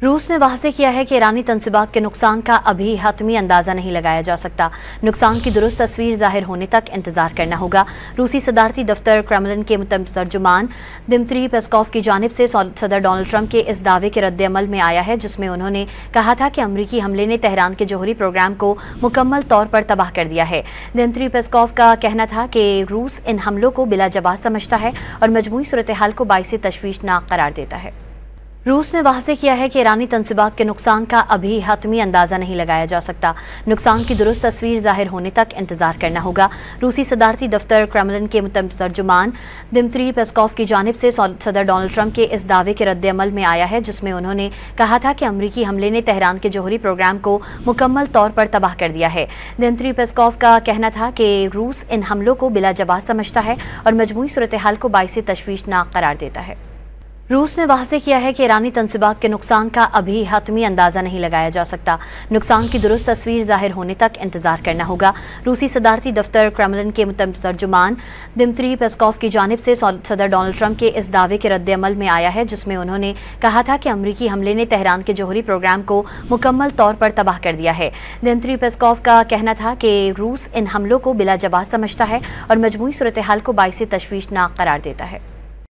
रूस ने वाज़ेह किया है कि ईरानी तंसीबात के नुकसान का अभी हतमी अंदाज़ा नहीं लगाया जा सकता। नुकसान की दुरुस्त तस्वीर ज़ाहिर होने तक इंतजार करना होगा। रूसी सदारती दफ्तर क्रेमलिन के तर्जुमान दिमित्री पेस्कोव की जानिब से सदर डोनाल्ड ट्रंप के इस दावे के रद्द-ए-अमल में आया है, जिसमें उन्होंने कहा था कि अमरीकी हमले ने तेहरान के जौहरी प्रोग्राम को मुकम्मल तौर पर तबाह कर दिया है। दिमित्री पेस्कोव का कहना था कि रूस इन हमलों को बिला जवाब समझता है और मजमूई सूरत हाल को बाइसे तशवीशनाक करार देता है। रूस ने वाज़ेह किया है कि ईरानी तंसीबात के नुकसान का अभी हतमी अंदाज़ा नहीं लगाया जा सकता। नुकसान की दुरुस्त तस्वीर ज़ाहिर होने तक इंतजार करना होगा। रूसी सदारती दफ्तर क्रेमलिन के तर्जुमान दिमित्री पेस्कोव की जानिब से सदर डोनाल्ड ट्रंप के इस दावे के रद्द-ए-अमल में आया है, जिसमें उन्होंने कहा था कि अमरीकी हमले ने तेहरान के जौहरी प्रोग्राम को मुकम्मल तौर पर तबाह कर दिया है। दिमित्री पेस्कोव का कहना था कि रूस इन हमलों को बिला जवाब समझता है और मजमूई सूरत हाल को बाइसे तशवीशनाक करार देता है। रूस ने वाज़ेह किया है कि ईरानी तंसीबात के नुकसान का अभी हतमी अंदाज़ा नहीं लगाया जा सकता। नुकसान की दुरुस्त तस्वीर ज़ाहिर होने तक इंतजार करना होगा। रूसी सदारती दफ्तर क्रेमलिन के तर्जुमान दिमित्री पेस्कोव की जानिब से सदर डोनाल्ड ट्रंप के इस दावे के रद्द-ए-अमल में आया है, जिसमें उन्होंने कहा था कि अमरीकी हमले ने तेहरान के जौहरी प्रोग्राम को मुकम्मल तौर पर तबाह कर दिया है। दिमित्री पेस्कोव का कहना था कि रूस इन हमलों को बिला जवाब समझता है और मजमूई सूरत हाल को बाइसे तशवीशनाक करार देता है।